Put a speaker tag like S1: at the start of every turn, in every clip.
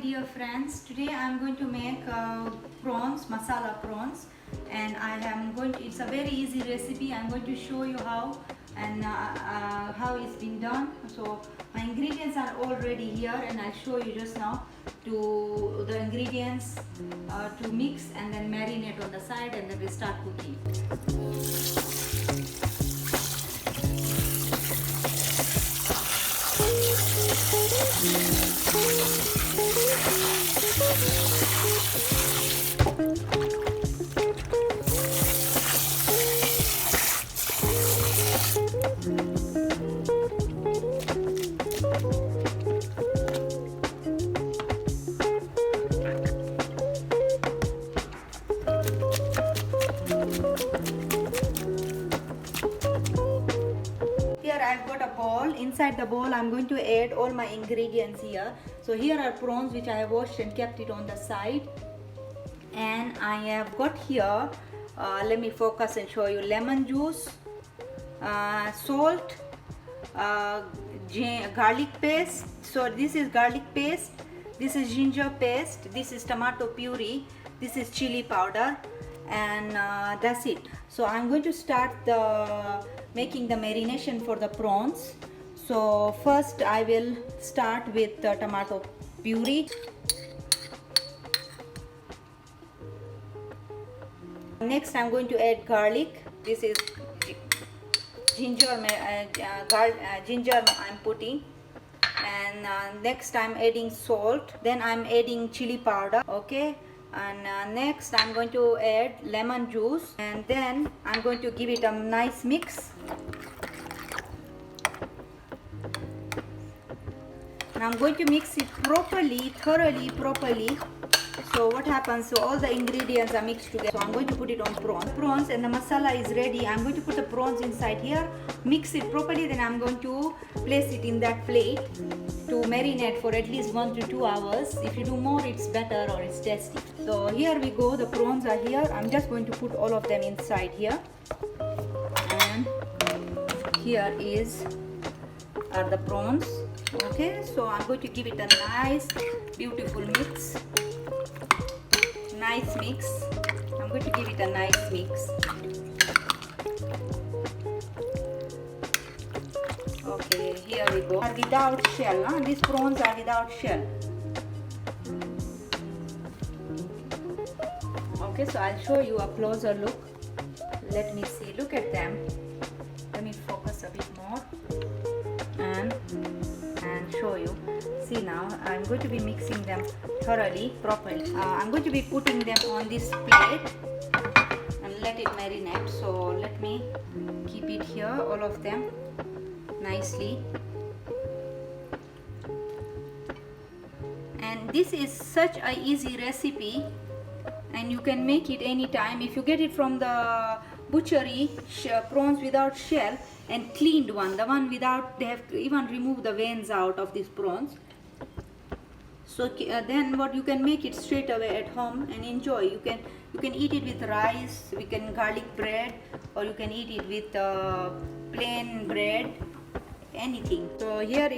S1: dear friends. Today I am going to make prawns, masala prawns, and it's a very easy recipe. I am going to show you how and how it's been done. So my ingredients are already here, and I'll show you just now to the ingredients to mix and then marinate on the side, and then we start cooking. I've got a bowl. Inside the bowl I'm going to add all my ingredients here. So here are prawns which I have washed and kept it on the side, and I have got here let me focus and show you lemon juice, salt, garlic paste. So this is garlic paste, this is ginger paste, this is tomato puree, this is chili powder, and that's it. So I'm going to start making the marination for the prawns. So first I will start with the tomato puree. Next I'm going to add garlic. This is ginger I'm putting, and next I'm adding salt, then I'm adding chili powder, okay, and next I'm going to add lemon juice, and then I'm going to give it a nice mix. And I'm going to mix it properly, thoroughly. So what happens, so all the ingredients are mixed together. So I'm going to put it on prawns, and the masala is ready. I'm going to put the prawns inside here, mix it properly, then I'm going to place it in that plate to marinate for at least 1 to 2 hours. If you do more, it's better or it's tasty. So here we go, the prawns are here. I'm just going to put all of them inside here, and here are the prawns. Okay, so I'm going to give it a nice beautiful mix. I'm going to give it a nice mix. Okay, here we go. Are without shell, huh? These prawns are without shell. Okay, so I'll show you a closer look. Let me see. Look at them. Let me focus a bit more and show you. See, now I'm going to be mixing them thoroughly, properly. I'm going to be putting them on this plate and let it marinate. So let me keep it here, all of them, nicely. And this is such a easy recipe, and you can make it anytime. If you get it from the butchery, prawns without shell and cleaned one, the one without, they have even removed the veins out of these prawns. So then what, you can make it straight away at home and enjoy. You can eat it with rice, we can garlic bread, or you can eat it with plain bread, anything. So here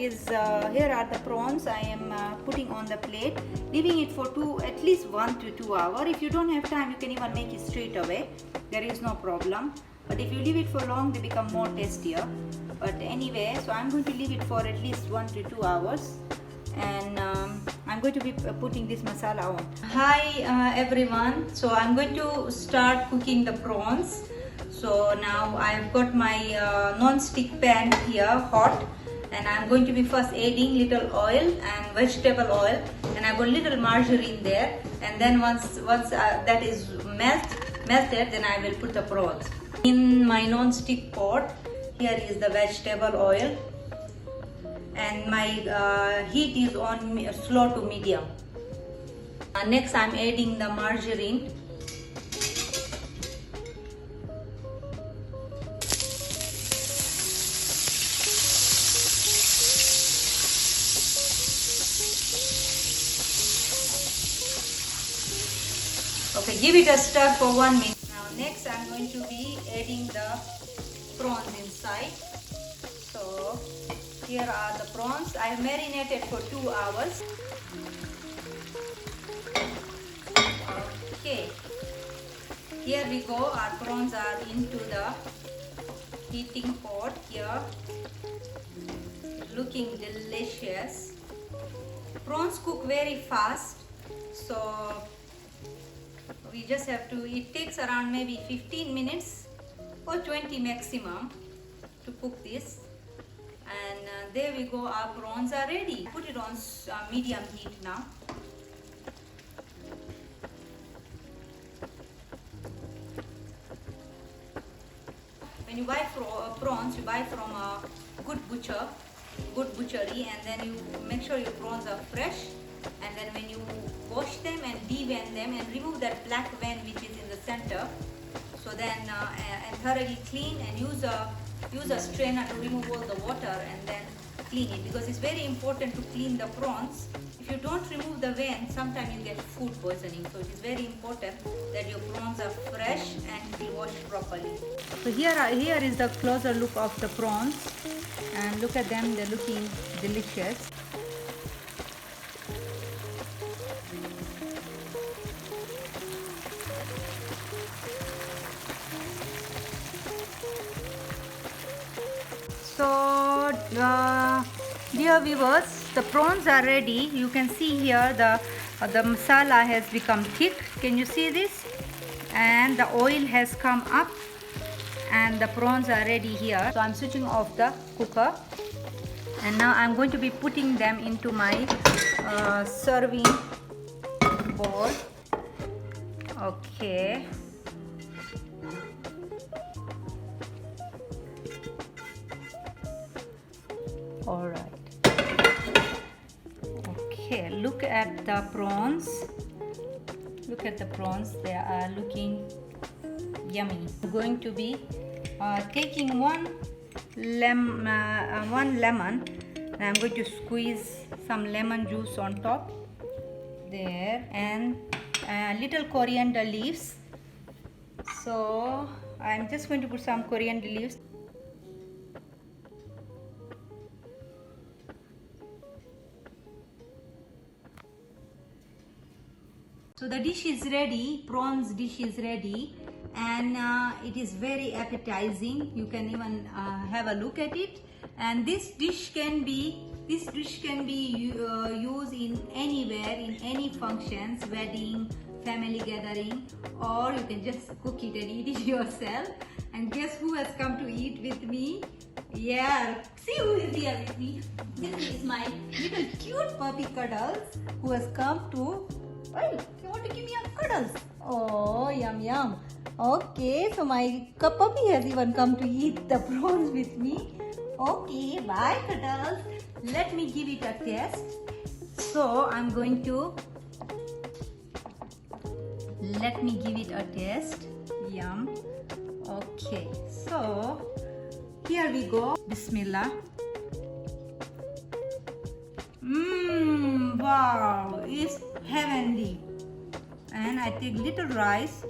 S1: are the prawns I am putting on the plate, leaving it for at least 1 to 2 hours. If you don't have time, you can even make it straight away. There is no problem. But if you leave it for long, they become more tastier. But anyway, so I'm going to leave it for at least 1 to 2 hours. And I'm going to be putting this masala on. Hi everyone, so I'm going to start cooking the prawns. So now I've got my non-stick pan here hot, and I'm going to be first adding little oil and vegetable oil, and I've got little margarine there, and then once that is melted, then I will put the prawns in my non-stick pot. Here is the vegetable oil, and my heat is on slow to medium. Next I'm adding the margarine. Okay, give it a stir for 1 minute. Now next I'm going to be adding the prawns inside. So here are the prawns. I have marinated for 2 hours. Okay, here we go. Our prawns are into the heating pot here. Looking delicious. Prawns cook very fast, so we just have to, it takes around maybe 15 minutes or 20 maximum to cook this. And there we go, our prawns are ready. Put it on medium heat now. When you buy prawns, you buy from a good butchery, and then you make sure your prawns are fresh. And then when you wash them and de-vein them and remove that black vein which is in the center, so then and thoroughly clean and use a strainer to remove all the water and then clean it, because it's very important to clean the prawns. If you don't remove the vein, sometimes you get food poisoning. So it is very important that your prawns are fresh and be washed properly. So here is the closer look of the prawns, and look at them, they're looking delicious. So dear viewers, the prawns are ready. You can see here the masala has become thick. Can you see this? And the oil has come up and the prawns are ready here. So I'm switching off the cooker, and now I'm going to be putting them into my serving bowl. Okay. All right. Okay, look at the prawns. Look at the prawns. They are looking yummy. I'm going to be taking one lemon, and I'm going to squeeze some lemon juice on top there, and little coriander leaves. So I'm just going to put some coriander leaves. So the dish is ready, prawns dish is ready, and it is very appetizing. You can even have a look at it. And this dish can be used in anywhere, in any functions, wedding, family gathering, or you can just cook it and eat it yourself. And guess who has come to eat with me? Yeah, see who is here with me. This is my little cute puppy Cuddles, who has come to. Hey, you want to give me a cuddles? Oh, yum yum. Okay, so my puppy has even come to eat the prawns with me. Okay, bye Cuddles. Let me give it a taste. So I'm going to let me give it a taste. Yum. Okay, so here we go. Bismillah. Wow, it's heavenly. And I take little rice.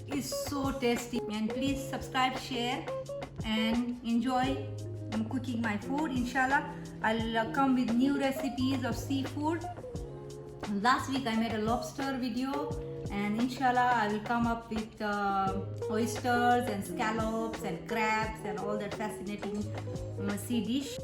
S1: It's so tasty. And please subscribe, share, and enjoy cooking my food. Inshallah, I'll come with new recipes of seafood. Last week I made a lobster video, and inshallah I will come up with oysters and scallops and crabs and all that fascinating sea dish.